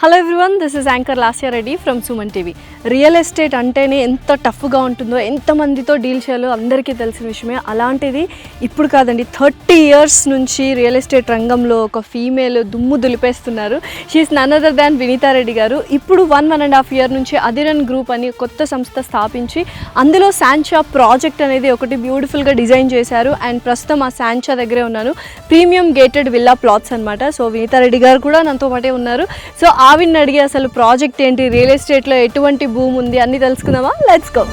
Hello everyone, this is anchor Lasya Reddy from Suman TV. Real estate అంటేనే ఎంత టఫ్గా ఉంటుందో, ఎంతమందితో డీల్ చేయాలో అందరికీ తెలిసిన విషయమే. అలాంటిది ఇప్పుడు కాదండి, 30 years నుంచి రియల్ ఎస్టేట్ రంగంలో ఒక ఫీమేల్ దుమ్ము దులిపేస్తున్నారు. She is none other than Vineeta Reddy garu. ఇప్పుడు 1.5 year నుంచి అధిరన్ గ్రూప్ అని కొత్త సంస్థ స్థాపించి అందులో శాంచా ప్రాజెక్ట్ అనేది ఒకటి బ్యూటిఫుల్గా డిజైన్ చేశారు. అండ్ ప్రస్తుతం ఆ శాంచా దగ్గరే ఉన్నాను. ప్రీమియం గేటెడ్ విల్లా ప్లాట్స్ అనమాట. సో వినీతా రెడ్డి గారు కూడా నాతో పాటే ఉన్నారు. సో ఆవిని అడిగి అసలు ప్రాజెక్ట్ ఏంటి, రియల్ ఎస్టేట్లో ఎటువంటి భూమి ఉంది అన్నీ తెలుసుకుందామా? Let's go.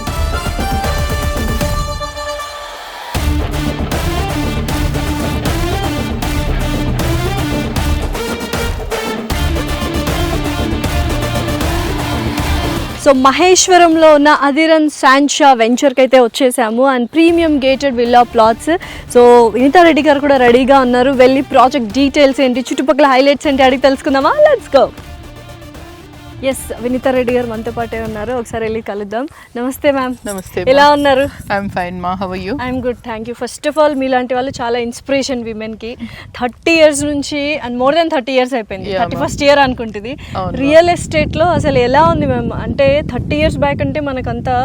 సో మహేశ్వరంలో ఉన్న అధిరన్ శాంచా వెంచర్కి అయితే వచ్చేసాము. And premium gated villa plots. So Vineeta Reddy గారు కూడా రెడీగా ఉన్నారు. వెళ్ళి ప్రాజెక్ట్ డీటెయిల్స్ ఏంటి, చుట్టుపక్కల హైలైట్స్ ఏంటి అడిగి తెలుసుకుందామా? Let's go. Yes, Vineetha Reddy గారు మనతో పాటే ఉన్నారు. ఒకసారి వెళ్ళి కలుద్దాం. నమస్తే మ్యామ్. నమస్తే. ఎలా ఉన్నారు? ఐఎమ్ ఫైన్ మా, how are you? I'm good, thank you. First of all మీలాంటి వాళ్ళు చాలా ఇన్స్పిరేషన్ విమెన్కి. 30 years నుంచి అండ్ మోర్ దెన్ 30 years అయిపోయింది. 31st year అనుకుంటుంది. రియల్ ఎస్టేట్లో అసలు ఎలా ఉంది మ్యామ్? అంటే 30 years బ్యాక్ అంటే మనకంతా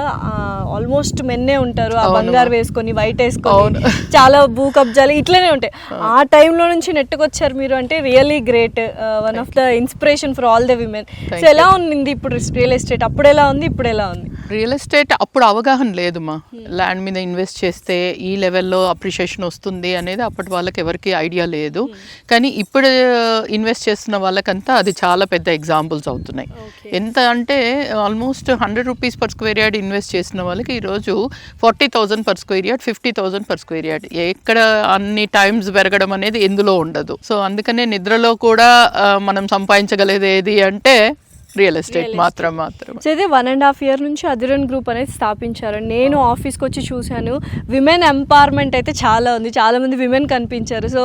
ఆల్మోస్ట్ మెన్నే ఉంటారు, ఆ బంగారు వేసుకొని వైట్ వేసుకొని చాలా భూ కబ్జాలు ఇట్లనే ఉంటాయి. ఆ టైంలో నుంచి నెట్టుకొచ్చారు మీరు అంటే really great. One of the inspiration for all the women. So ఎలా ఉంది ఇప్పుడు రియల్ ఎస్టేట్? అప్పుడు ఎలా ఉంది, ఇప్పుడు ఎలా ఉంది? రియల్ ఎస్టేట్ అప్పుడు అవగాహన లేదు మా. ల్యాండ్ మీద ఇన్వెస్ట్ చేస్తే ఈ లెవెల్లో అప్రిషియేషన్ వస్తుంది అనేది అప్పటి వాళ్ళకి ఎవరికి ఐడియా లేదు. కానీ ఇప్పుడు ఇన్వెస్ట్ చేస్తున్న వాళ్ళకంతా అది చాలా పెద్ద ఎగ్జాంపుల్స్ అవుతున్నాయి. ఎంత అంటే almost 100 rupees per square yard invest చేసిన వాళ్ళకి ఈరోజు 40,000 per square yard, 50,000 per square yard. ఎక్కడ అన్ని టైమ్స్ పెరగడం అనేది ఎందులో ఉండదు. సో అందుకనే నిద్రలో కూడా మనం సంపాదించగలిగేది ఏది అంటే రియల్ ఎస్టేట్ మాత్రం. సో ఇది 1.5 year నుంచి అధిరన్ గ్రూప్ అనేది స్థాపించారు. నేను ఆఫీస్కి వచ్చి చూశాను. విమెన్ ఎంపవర్మెంట్ అయితే చాలా ఉంది, చాలా మంది విమెన్ కనిపించారు. సో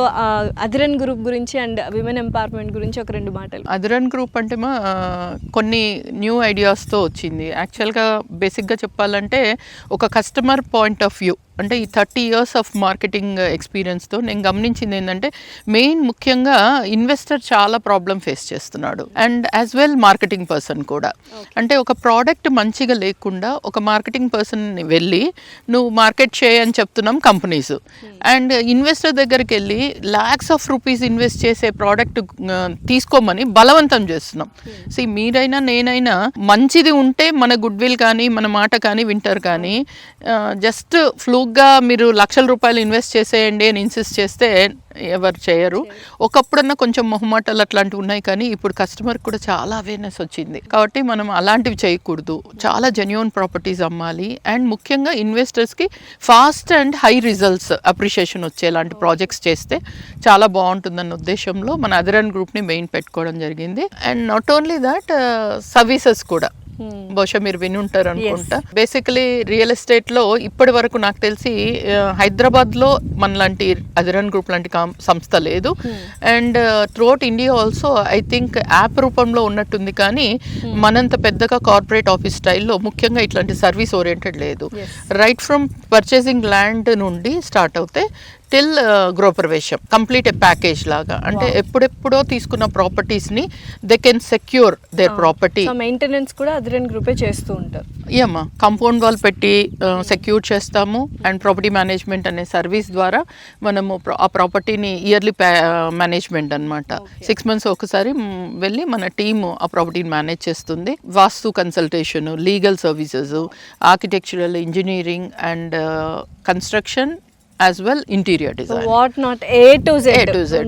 అధిరన్ గ్రూప్ గురించి అండ్ విమెన్ ఎంపవర్మెంట్ గురించి ఒక 2 మాటలు. అధిరన్ గ్రూప్ అంటే కొన్ని న్యూ ఐడియాస్తో వచ్చింది. యాక్చువల్గా బేసిక్గా చెప్పాలంటే ఒక కస్టమర్ పాయింట్ ఆఫ్ వ్యూ అంటే ఈ 30 years ఆఫ్ మార్కెటింగ్ ఎక్స్పీరియన్స్తో నేను గమనించింది ఏంటంటే మెయిన్ ముఖ్యంగా ఇన్వెస్టర్ చాలా ప్రాబ్లం ఫేస్ చేస్తున్నాడు. And as well marketing person కూడా. అంటే ఒక ప్రోడక్ట్ మంచిగా లేకుండా ఒక మార్కెటింగ్ పర్సన్ని వెళ్ళి నువ్వు మార్కెట్ చేయని చెప్తున్నాం కంపెనీస్. అండ్ ఇన్వెస్టర్ దగ్గరికి వెళ్ళి lakhs of rupees ఇన్వెస్ట్ చేసే ప్రోడక్ట్ తీసుకోమని బలవంతం చేస్తున్నాం. సో మీరైనా నేనైనా మంచిది ఉంటే మన గుడ్ విల్ కానీ మన మాట కానీ వింటారు. కానీ జస్ట్ ఫ్లూక్గా మీరు లక్షల రూపాయలు ఇన్వెస్ట్ చేసేయండి అని ఇన్సిస్ట్ చేస్తే ఎవరు చేయరు. ఒకప్పుడన్నా కొంచెం మొహమాటాలు అట్లాంటివి ఉన్నాయి, కానీ ఇప్పుడు కస్టమర్ కూడా చాలా అవేర్నెస్ వచ్చింది. కాబట్టి మనం అలాంటివి చేయకూడదు. చాలా జెన్యూన్ ప్రాపర్టీస్ అమ్మాలి. అండ్ ముఖ్యంగా ఇన్వెస్టర్స్కి fast and high results appreciation వచ్చేలాంటి ప్రాజెక్ట్స్ చేస్తే చాలా బాగుంటుందన్న ఉద్దేశంలో మన అధిరన్ గ్రూప్ని మెయిన్ పెట్టుకోవడం జరిగింది. And not only that, services కూడా బహుశా మీరు విని ఉంటారు అనుకుంటా. బేసికలీ రియల్ ఎస్టేట్లో ఇప్పటి వరకు నాకు తెలిసి హైదరాబాద్లో మనలాంటి అధిరన్ గ్రూప్ లాంటి సంస్థ లేదు. And throughout India also I think app రూపంలో ఉన్నట్టుంది, కానీ మనంత పెద్దగా కార్పొరేట్ ఆఫీస్ స్టైల్లో ముఖ్యంగా ఇట్లాంటి సర్వీస్ ఓరియంటెడ్ లేదు. రైట్ ఫ్రమ్ పర్చేసింగ్ ల్యాండ్ నుండి స్టార్ట్ అవుతే టిల్ గృహప్రవేశం కంప్లీట్ ప్యాకేజ్ లాగా. అంటే ఎప్పుడెప్పుడో తీసుకున్న ప్రాపర్టీస్ని they can secure their property. Maintenance కూడా అధిరన్ గ్రూపే చేస్తూ ఉంటారు. ఏమా కాంపౌండ్ వాల్ పెట్టి సెక్యూర్ చేస్తాము. అండ్ ప్రాపర్టీ మేనేజ్మెంట్ అనే సర్వీస్ ద్వారా మనము ఆ ప్రాపర్టీని ఇయర్లీ మేనేజ్మెంట్ అనమాట. 6 months ఒకసారి వెళ్ళి మన టీము ఆ ప్రాపర్టీని మేనేజ్ చేస్తుంది. Vastu consultation, legal services, architectural, engineering and construction as well interior design. What not A to Z.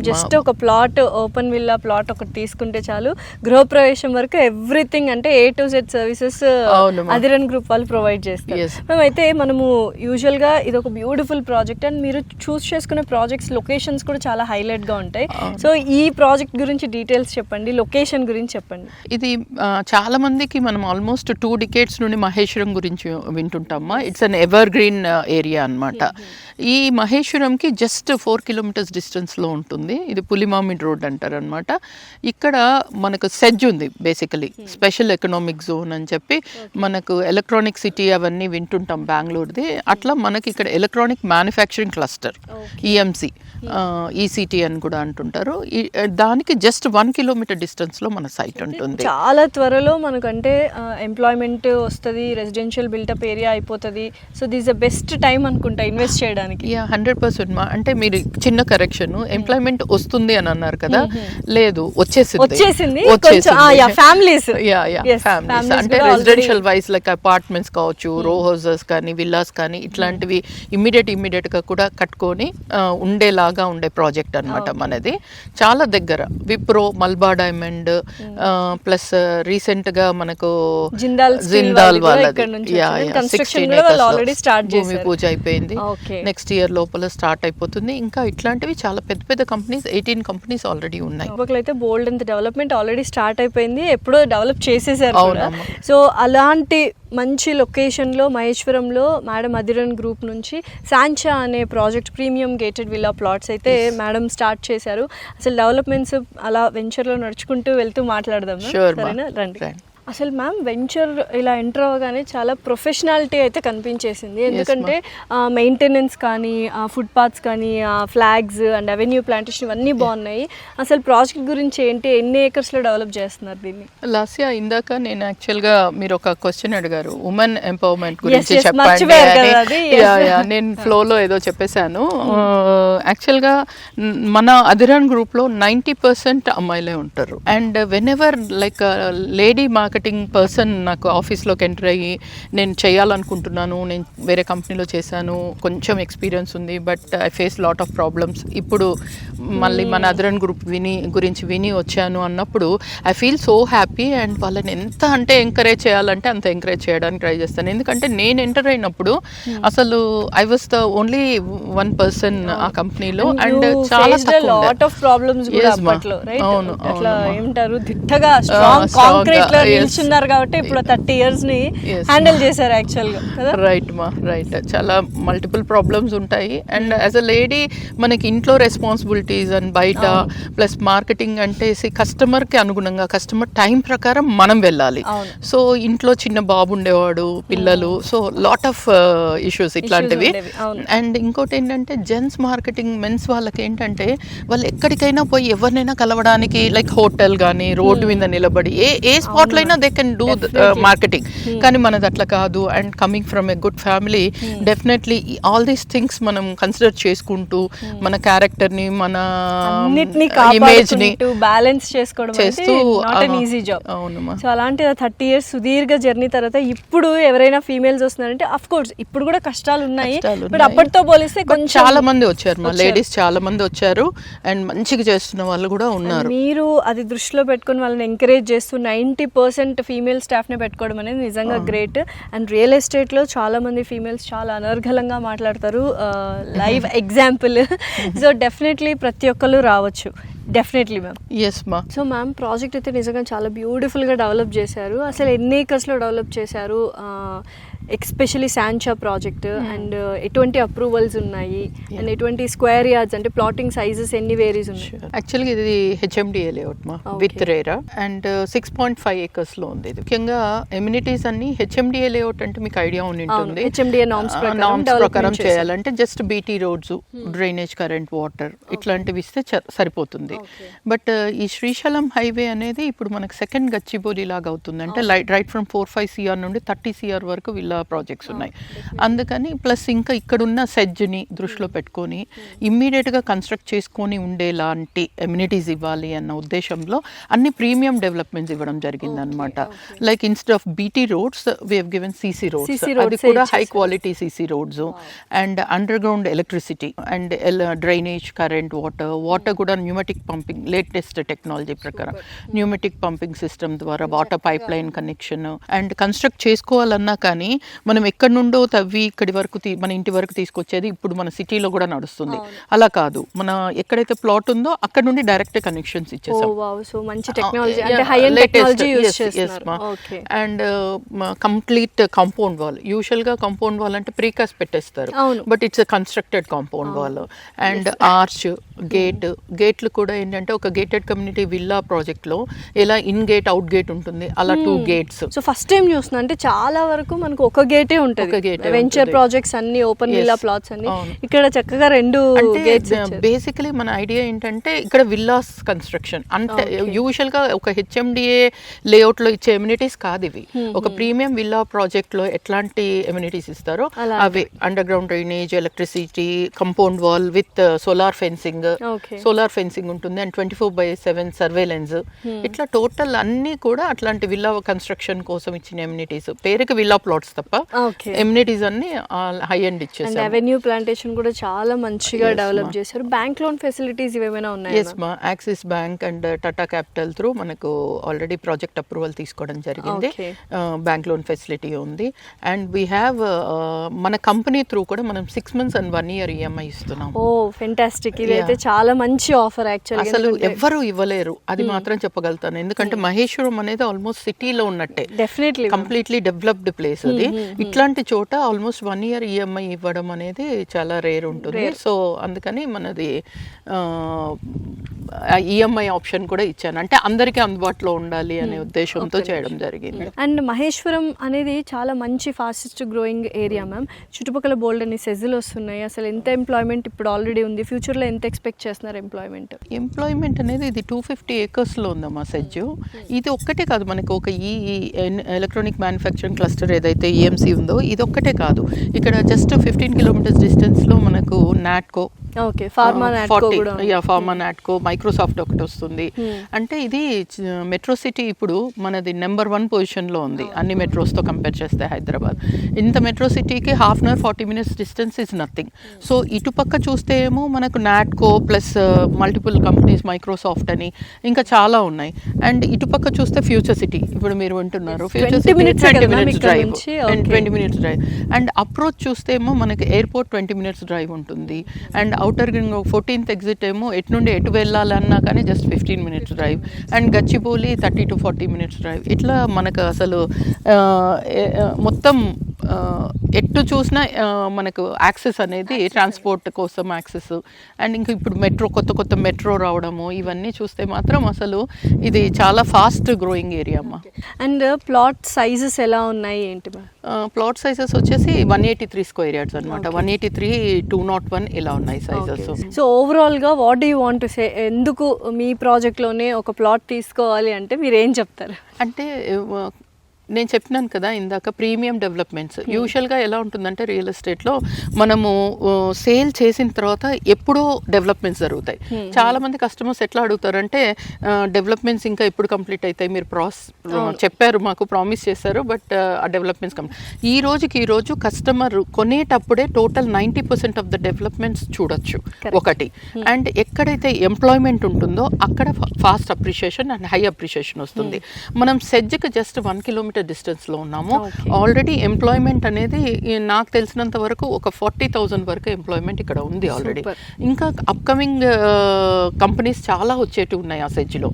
Just ఒక ప్లాట్, ఓపెన్ విల్లా ప్లాట్ ఒకటి తీసుకుంటే చాలు, గృహప్రవేశం వరకు ఎవ్రీథింగ్ అంటే A to Z services Adhiran group వాళ్ళు ప్రొవైడ్ చేస్తారు. మేమైతే మనము యూజువల్గా ఇది ఒక బ్యూటిఫుల్ ప్రాజెక్ట్ అండ్ మీరు చూస్ చేసుకునే ప్రాజెక్ట్స్ లొకేషన్స్ కూడా చాలా హైలైట్గా ఉంటాయి. సో ఈ ప్రాజెక్ట్ గురించి డీటెయిల్స్ చెప్పండి, లొకేషన్ గురించి చెప్పండి. ఇది చాలా మందికి మనం ఆల్మోస్ట్ 2 decades నుండి మహేశ్వరం గురించి వింటుంటామా. It's an evergreen area అనమాట. ఈ ఈ మహేశ్వరంకి జస్ట్ 4 కిలోమీటర్స్ డిస్టెన్స్లో ఉంటుంది. ఇది పులిమామిడ్ రోడ్ అంటారు అనమాట. ఇక్కడ మనకు సెజ్ ఉంది బేసికలీ, స్పెషల్ ఎకనామిక్ జోన్ అని చెప్పి. మనకు ఎలక్ట్రానిక్ సిటీ అవన్నీ వింటుంటాం బెంగళూరుది, అట్లా మనకి ఇక్కడ electronic manufacturing cluster, EMC, ECT అని కూడా అంటుంటారు. దానికి జస్ట్ 1 కిలోమీటర్ డిస్టెన్స్లో మన సైట్ ఉంటుంది. చాలా త్వరలో మనకంటే ఎంప్లాయ్మెంట్ వస్తుంది, రెసిడెన్షియల్ బిల్టప్ ఏరియా అయిపోతుంది. So this the best time అనుకుంటా ఇన్వెస్ట్ చేయడానికి. 100% మా. అంటే మీరు చిన్న కరెక్షన్, ఎంప్లాయ్మెంట్ వస్తుంది అని అన్నారు కదా, లేదు వచ్చేసింది. ఫ్యామిలీస్ అంటే రెసిడెన్షియల్ వైజ్ లైక్ అపార్ట్మెంట్స్ కావచ్చు, రో హౌసెస్ కానీ, విల్లాస్ కానీ, ఇట్లాంటివి ఇమ్మీడియట్ గా కూడా కట్టుకొని ఉండేలాగా ఉండే ప్రాజెక్ట్ అనమాట మనది. చాలా దగ్గర విప్రో, మల్బా డైమండ్, ప్లస్ రీసెంట్ గా మనకు జిందాల్ వాళ్ళది భూమి పూజ అయిపోయింది. నెక్స్ట్ ఇయర్ లోపల స్టార్ట్ అయిపోతుంది. ఇంకా ఇట్లాంటివి చాలా పెద్ద పెద్ద కంపెనీస్, 18 కంపెనీస్ ఆల్రెడీ ఉన్నాయి. అయితే బోల్డ్ అంత డెవలప్మెంట్ ఆల్రెడీ స్టార్ట్ అయిపోయింది, ఎప్పుడో డెవలప్ చేసేసారు. సో అలాంటి మంచి లొకేషన్లో మహేశ్వరంలో మేడం అధిరన్ గ్రూప్ నుంచి శాంచా అనే project, premium gated villa plots అయితే మేడం స్టార్ట్ చేశారు. అసలు డెవలప్మెంట్స్ అలా వెంచర్లో నడుచుకుంటూ వెళ్తూ మాట్లాడదాం. సరేనా, రండి. అసలు మ్యామ్ వెంచర్ ఇలా ఎంటర్ అవ్వగానే చాలా ప్రొఫెషనాలిటీ అయితే కనిపించేసింది. ఎందుకంటే మెయింటెనెన్స్ కానీ, ఫుట్పాత్స్ కానీ, ఫ్లాగ్స్ అండ్ అవెన్యూ ప్లాంటేషన్ ఇవన్నీ బాగున్నాయి. అసలు ప్రాజెక్ట్ గురించి ఏంటి, ఎన్ని ఏకర్స్లో డెవలప్ చేస్తున్నారు దీన్ని? లాస్యా, ఇందాక నేను యాక్చువల్గా మీరు ఒక క్వశ్చన్ అడిగారు, ఉమెన్ ఎంపవర్మెంట్ గురించి చెప్పండి అని. నేను ఫ్లోలో ఏదో చెప్పేశాను. యాక్చువల్గా మన అధిరన్ గ్రూప్లో 90% అమ్మాయిలే ఉంటారు. And when ever like lady marketing person నాకు ఆఫీస్లోకి ఎంటర్ అయ్యి, నేను చేయాలనుకుంటున్నాను, నేను వేరే కంపెనీలో చేశాను, కొంచెం ఎక్స్పీరియన్స్ ఉంది, but I face lot of problems, ఇప్పుడు మళ్ళీ మన అధిరన్ గ్రూప్ గురించి విని వచ్చాను అన్నప్పుడు I feel so happy. And వాళ్ళని ఎంత అంటే ఎంకరేజ్ చేయాలంటే అంత ఎంకరేజ్ చేయడానికి ట్రై చేస్తాను. ఎందుకంటే నేను ఎంటర్ అయినప్పుడు అసలు I was the only 1 person ఆ కంపెనీలో. అండ్ చాలా లాట్ ఆఫ్ ప్రాబ్లమ్స్ కూడా అప్పట్లో, రైట్? అట్లా ఏమంటారు, దిట్టగా స్ట్రాంగ్ కాంక్రీట్ లో నిల్చున్నారు కాబట్టి ఇప్పుడు 30 years ని హ్యాండిల్ చేశారు యాక్చువల్ గా. రైట్ మా, రైట్. చాలా మల్టిపుల్ ప్రాబ్లమ్స్ ఉంటాయి. అండ్ యాజ్ అ లేడీ మనకి ఇంట్లో రెస్పాన్సిబిలిటీస్ అండ్ బయట ప్లస్ మార్కెటింగ్ అంటే కస్టమర్ కి అనుగుణంగా, కస్టమర్ టైం ప్రకారం మనం వెళ్ళాలి. సో ఇంట్లో చిన్న బాబు ఉండేవాడు, పిల్లలు, సో లాట్ ఆఫ్ ఇష్యూస్ ఇట్లాంటివి. అండ్ ఇంకోటి ఏంటంటే జెంట్స్ మార్కెటింగ్, మెన్స్ వాళ్ళకి ఏంటంటే వాళ్ళు ఎక్కడికైనా పోయి ఎవరినైనా కలవడానికి, లైక్ హోటల్ కానీ రోడ్డు మీద నిలబడి ఏ స్పాట్ లో అయినా దే కెన్ డూ మార్కెటింగ్. కానీ మనది అట్లా కాదు. And coming from a good family, definitely all these things మనం కన్సిడర్ చేసుకుంటూ మన క్యారెక్టర్ ని, మన ఇమేజ్ ని బ్యాలెన్స్ చేసుకోవడం చేస్తూ ఈజీ జాబ్. సో అలాంటి 30 years సుదీర్ఘ జర్నీ తర్వాత ఇప్పుడు ఎవరైనా ఫీమేల్స్ వస్తున్నారంటే, అఫ్ కోర్స్ ఇప్పుడు కూడా కష్టాలు ఉన్నాయి, బట్ అప్పటితో పోలిస్తే కొంచెం చాలా మంది వచ్చారు, మా లేడీస్ చాలా మంది వచ్చారు అండ్ మంచిగా చేస్తున్న వాళ్ళు కూడా ఉన్నారు. మీరు అది దృష్టిలో పెట్టుకుని వాళ్ళని ఎంకరేజ్ చేస్తూ 90% ఫీమేల్ స్టాఫ్ని పెట్టుకోవడం అనేది నిజంగా గ్రేట్. అండ్ రియల్ ఎస్టేట్లో చాలా మంది ఫీమేల్స్ చాలా అనర్గళంగా మాట్లాడతారు, లైవ్ ఎగ్జాంపుల్. సో డెఫినెట్లీ ప్రతి ఒక్కరు రావచ్చు. Definitely ma'am. ఎస్ మా. సో మ్యామ్ ప్రాజెక్ట్ అయితే నిజంగా చాలా బ్యూటిఫుల్గా డెవలప్ చేశారు. అసలు ఎన్ని ఏకర్స్లో డెవలప్ చేశారు, ఎస్పెషలీ శాంచా ప్రాజెక్ట్, అండ్ ఎటువంటి అప్రూవల్స్ ఉన్నాయి, అండ్ ఎటువంటి స్క్వేర్ యార్డ్స్ అంటే ప్లాటింగ్ సైజెస్ ఎన్ని వేరీస్ ఉన్నాయి? యాక్చువల్గా ఇది హెచ్ఎండిఏ లేఅవుట్ మా, విత్ రేరా, అండ్ 6.5 acres లో ఉంది. ఇది ముఖ్యంగా ఎమ్యూనిటీస్ అన్ని హెచ్ఎండిఏ లేఅవుట్ అంటే మీకు ఐడియా ఉంటుంది. హెచ్ఎండిఏ నామ్స్ ప్రకారం చేయాలంటే just BT roads, drainage, current, water ఇట్లాంటివి ఇస్తే సరిపోతుంది. బట్ ఈ శ్రీశైలం హైవే అనేది ఇప్పుడు మనకు సెకండ్ గచ్చిబౌలి లాగా అవుతుంది. అంటే రైట్ ఫ్రమ్ 4-5 CR నుండి 30 CR వరకు విల్లా ప్రాజెక్ట్స్ ఉన్నాయి. అందుకని ప్లస్ ఇంకా ఇక్కడున్న సెడ్జ్ని దృష్టిలో పెట్టుకొని ఇమ్మీడియట్గా కన్స్ట్రక్ట్ చేసుకొని ఉండేలాంటి ఎమ్యూనిటీస్ ఇవ్వాలి అన్న ఉద్దేశంలో అన్ని ప్రీమియం డెవలప్మెంట్స్ ఇవ్వడం జరిగింది అనమాట. Like instead of BT roads we have given CC roads, అది కూడా high quality CC roads, and under ground electricity, and drainage, current, water కూడా న్యూమెటిక్ పంపింగ్, లేటెస్ట్ టెక్నాలజీ ప్రకారం న్యూమెటిక్ పంపింగ్ సిస్టమ్ ద్వారా water pipe line connection. And construct చేసుకోవాలన్నా కానీ మనం ఎక్కడి నుండో తవ్వి ఇక్కడి వరకు మన ఇంటి వరకు తీసుకొచ్చేది ఇప్పుడు మన సిటీలో కూడా నడుస్తుంది. అలా కాదు, మన ఎక్కడైతే ప్లాట్ ఉందో అక్కడ నుండి డైరెక్ట్ కనెక్షన్స్ ఇచ్చేసాం. సో మంచి టెక్నాలజీ, అంటే హై ఎండ్ టెక్నాలజీ యూస్ చేస్తున్నారు. Okay. And complete compound wall, usual గా కాంపౌండ్ వాల్ అంటే ప్రీకాస్ట్ పెట్టేస్తారు, but it's constructed compound wall. And arch, గేట్లు కూడా ఏంటంటే ఒక గేటెడ్ కమ్యూనిటీ విల్లా ప్రాజెక్ట్ లో ఎలా ఇన్ గేట్ అవుట్ గేట్ ఉంటుంది అలా 2 gates. సో ఫస్ట్ టైం చూస్తున్నా, అంటే చాలా వరకు మనకు ఒక గేటే ఉంటుంది వెంచర్ ప్రాజెక్ట్స్ అన్ని, ఓపెన్ విల్లా ప్లాట్స్ అన్ని, ఇక్కడ చక్కగా 2 గేట్స్. బేసికలీ మన ఐడియా ఏంటంటే ఇక్కడ విల్లాస్ కన్స్ట్రక్షన్ అంటే యూజువల్ గా ఒక హెచ్ఎండిఏ లేఅవుట్ లో ఇచ్చే ఎమ్యూనిటీస్ కాదు ఇవి. ఒక ప్రీమియం విల్లా ప్రాజెక్ట్ లో ఎట్లాంటి ఎమ్యూనిటీస్ ఇస్తారో అవే, underground drainage, electricity, compound wall with solar fencing ఉంటుంది, అండ్ 24/7 సర్వేలెన్స్. ఇట్లా టోటల్ అన్ని కూడా అట్లాంటి విల్లా కన్స్ట్రక్షన్ కోసం ఇచ్చిన ఎమ్యూనిటీస్. పేరుకి విల్లా ప్లాట్స్ తప్ప ఎమ్యూనిటీస్ అన్ని హై ఎండ్ ఇచ్చేసారు. అవెన్యూ ప్లాంటేషన్ కూడా చాలా మంచిగా డెవలప్ చేశారు. బ్యాంక్ లోన్ ఫెసిలిటీస్ ఏమైనా ఉన్నాయా? ఎస్ మా, axis bank and Tata capital through మనకు ఆల్రెడీ ప్రాజెక్ట్ అప్రూవల్ తీసుకోవడం జరిగింది. బ్యాంక్ లోన్ ఫెసిలిటీ ఉంది. అండ్ వీ హ్యావ్ మన కంపెనీ త్రూ కూడా మనం 6 months and 1 year EMI ఇస్తున్నాం. ఓ ఫెంటాస్టిక్, ఇదైతే చాలా మంచి ఆఫర్. యాక్చువల్లీ అసలు ఎవ్వరు ఇవ్వలేరు, అది మాత్రం చెప్పగలుగుతాను. ఎందుకంటే మహేశ్వరం అనేది ఆల్మోస్ట్ సిటీలో ఉన్నట్టే, డెఫినెట్లీ కంప్లీట్లీ డెవలప్డ్ ప్లేస్ అది. ఇట్లాంటి చోట ఆల్మోస్ట్ 1 year EMI ఇవ్వడం అనేది చాలా రేర్ ఉంటుంది. సో అందుకని మనది ఈఎంఐ ఆప్షన్ కూడా ఇచ్చాను, అంటే అందరికీ అందుబాటులో ఉండాలి అనే ఉద్దేశంతో చేయడం జరిగింది. అండ్ మహేశ్వరం అనేది చాలా మంచి ఫాస్టెస్ట్ గ్రోయింగ్ ఏరియా మ్యామ్. చుట్టుపక్కల బోల్డ్ అని సెజ్లు వస్తున్నాయి. అసలు ఎంత ఎంప్లాయ్మెంట్ ఇప్పుడు ఆల్రెడీ ఉంది, ఫ్యూచర్లో ఎంత ఎక్స్పెక్ట్ చేస్తున్నారు ఎంప్లాయ్మెంట్ అనేది? ఇది 250 acres లో ఉందమ్మా సెజ్. ఇది ఒక్కటే కాదు, మనకు ఒక ఈ ఎలక్ట్రానిక్ మ్యానుఫ్యాక్చరింగ్ క్లస్టర్ ఏదైతే ఈఎంసీ ఉందో ఇది ఒక్కటే కాదు, ఇక్కడ జస్ట్ 15 kilometers డిస్టెన్స్లో మనకు నాట్కో, ఫార్మా నాట్కో, మైక్రోసాఫ్ట్ ఒకటి వస్తుంది. అంటే ఇది మెట్రో సిటీ ఇప్పుడు మనది నెంబర్ 1 పొజిషన్లో ఉంది అన్ని మెట్రోస్తో కంపేర్ చేస్తే హైదరాబాద్. ఇంత మెట్రో సిటీకి 1/2 hour 40 minutes distance is nothing. So ఇటుపక్క చూస్తే ఏమో మనకు Natco plus multiple companies, Microsoft అని ఇంకా చాలా ఉన్నాయి. అండ్ ఇటుపక్క చూస్తే ఫ్యూచర్ సిటీ, ఇప్పుడు మీరు వింటున్నారు future city 20 minutes drive and 20 minutes drive. And approach చూస్తే ఏమో మనకి ఎయిర్పోర్ట్ 20 minutes డ్రైవ్ ఉంటుంది. అండ్ అవుటర్ 14th exit ఏమో ఎటు నుండి ఎటు వెళ్ళాలన్నా కానీ just 15 minutes drive. And Gachibowli 30 to 40 minutes drive. ఇట్లా మనకు అసలు మొత్తం ఎటు చూసినా మనకు యాక్సెస్ అనేది ట్రాన్స్పోర్ట్ కోసం యాక్సెస్. అండ్ ఇంకా ఇప్పుడు కొత్త మెట్రో రావడము ఇవన్నీ చూస్తే మాత్రం అసలు ఇది చాలా ఫాస్ట్ గ్రోయింగ్ ఏరియా అమ్మా. అండ్ ప్లాట్ సైజెస్ ఎలా ఉన్నాయి ఏంటి? ప్లాట్ సైజెస్ వచ్చేసి 183 square yards అనమాట. 183, 201 ఇలా ఉన్నాయి సైజెస్. సో ఓవరాల్ గా what do you want to say, ఎందుకు మీ ప్రాజెక్ట్ లోనే ఒక ప్లాట్ తీసుకోవాలి అంటే మీరు ఏం చెప్తారు? అంటే నేను చెప్పినాను కదా ఇందాక, ప్రీమియం డెవలప్మెంట్స్ యూజువల్గా ఎలా ఉంటుందంటే రియల్ ఎస్టేట్లో మనము సేల్ చేసిన తర్వాత ఎప్పుడో డెవలప్మెంట్స్ జరుగుతాయి. చాలామంది కస్టమర్స్ ఎట్లా అడుగుతారంటే డెవలప్మెంట్స్ ఇంకా ఎప్పుడు కంప్లీట్ అవుతాయి, మీరు చెప్పారు మాకు ప్రామిస్ చేశారు, బట్ ఆ డెవలప్మెంట్స్ ఈ రోజు కస్టమర్ కొనేటప్పుడే టోటల్ 90% ఆఫ్ ద డెవలప్మెంట్స్ చూడొచ్చు ఒకటి. అండ్ ఎక్కడైతే ఎంప్లాయ్మెంట్ ఉంటుందో అక్కడ fast appreciation and high appreciation వస్తుంది. మనం సెజ్కి జస్ట్ 1 kilometer డిస్టెన్స్లో ఉన్నాము. ఆల్రెడీ ఎంప్లాయ్మెంట్ అనేది నాకు తెలిసినంత వరకు ఒక 40,000 వరకు ఎంప్లాయ్మెంట్ ఇక్కడ ఉంది ఆల్రెడీ. ఇంకా అప్కమింగ్ కంపెనీస్ చాలా వచ్చేటి ఉన్నాయి ఆ సెజ్లో.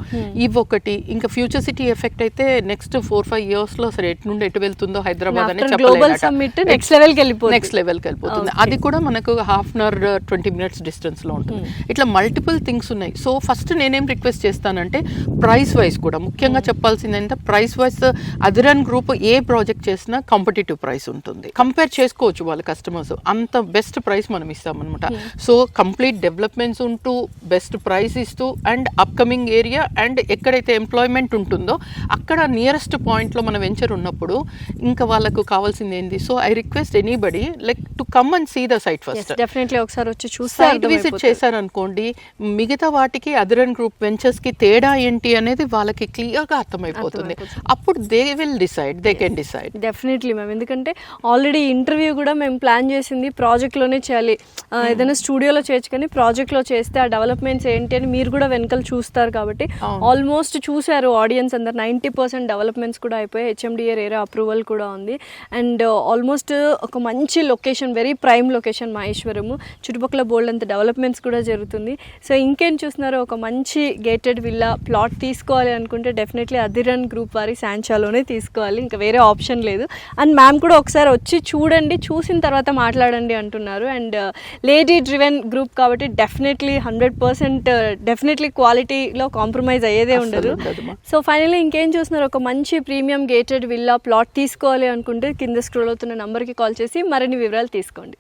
ఇవి ఒకటి. ఇంకా ఫ్యూచర్ సిటీ ఎఫెక్ట్ అయితే నెక్స్ట్ 4-5 yearsలో అసలు ఎటు నుండి ఎటు వెళ్తుందో హైదరాబాద్ అనేది చెప్పలేదు. నెక్స్ట్ లెవెల్కి వెళ్ళిపోతుంది. అది కూడా మనకు 1/2 hour 20 minutes డిస్టెన్స్లో ఉంటుంది. ఇట్లా మల్టిపుల్ థింగ్స్ ఉన్నాయి. సో ఫస్ట్ నేనేం రిక్వెస్ట్ చేస్తానంటే ప్రైస్ వైజ్ కూడా ముఖ్యంగా చెప్పాల్సింది ఏంటంటే ప్రైస్ వైజ్ అదిరన్ గ్రూప్ ఏ ప్రాజెక్ట్ చేసినా కాంపిటేటివ్ ప్రైస్ ఉంటుంది, కంపేర్ చేసుకోవచ్చు వాళ్ళ కస్టమర్స్. అంత బెస్ట్ ప్రైస్ మనం ఇస్తామన్నమాట. సో కంప్లీట్ డెవలప్మెంట్స్ ఉంటూ బెస్ట్ ప్రైస్ ఇస్తూ అండ్ అప్కమింగ్ ఏరియా అండ్ ఎక్కడైతే ఎంప్లాయ్మెంట్ ఉంటుందో అక్కడ నియరెస్ట్ పాయింట్లో మన వెంచర్ ఉన్నప్పుడు ఇంకా వాళ్ళకు కావాల్సింది ఏంది. So I request anybody like to come and see the site first. Definitely ఒకసారి వచ్చి చూసి సైట్ విజిట్ చేశారనుకోండి, మిగతా వాటికి అదిరన్ గ్రూప్ వెంచర్స్కి తేడా ఏంటి అనేది వాళ్ళకి క్లియర్గా అర్థమైపోతుంది. అప్పుడు they will decide, they can decide. Definitely ma'am, ఎందుకంటే ఆల్రెడీ ఇంటర్వ్యూ కూడా మేము ప్లాన్ చేసింది ప్రాజెక్ట్లోనే చేయాలి, ఏదైనా స్టూడియోలో చేయొచ్చు కానీ ప్రాజెక్ట్లో చేస్తే ఆ డెవలప్మెంట్స్ ఏంటి అని మీరు కూడా వెనకాల చూస్తారు కాబట్టి ఆల్మోస్ట్ చూశారు ఆడియన్స్ అందరు. 90% డెవలప్మెంట్స్ కూడా అయిపోయి హెచ్ఎండిఏ రేరా అప్రూవల్ కూడా ఉంది. అండ్ ఆల్మోస్ట్ ఒక మంచి location, very prime location Maheshwaram, చుట్టుపక్కల బోల్డ్ అంత డెవలప్మెంట్స్ కూడా జరుగుతుంది. సో ఇంకేం చూస్తున్నారు, ఒక మంచి గేటెడ్ విల్లా ప్లాట్ తీసుకోవాలి అనుకుంటే డెఫినెట్లీ అధిరన్ గ్రూప్ వారి శాంచాలోనే తీసుకోవాలి, ఇంకా వేరే ఆప్షన్ లేదు. అండ్ మ్యామ్ కూడా ఒకసారి వచ్చి చూడండి, చూసిన తర్వాత మాట్లాడండి అంటున్నారు. అండ్ లేడీ డ్రివెన్ గ్రూప్ కాబట్టి డెఫినెట్లీ 100% డెఫినెట్లీ క్వాలిటీలో కాంప్రమైజ్ అయ్యేదే ఉండదు. సో ఫైనల్లీ ఇంకేం చూస్తున్నారు, ఒక మంచి ప్రీమియం గేటెడ్ విల్లా ప్లాట్ తీసుకోవాలి అనుకుంటే కింద స్క్రోల్ అవుతున్న నంబర్కి కాల్ చేసి మరిన్ని వివరాలు తీసుకోండి.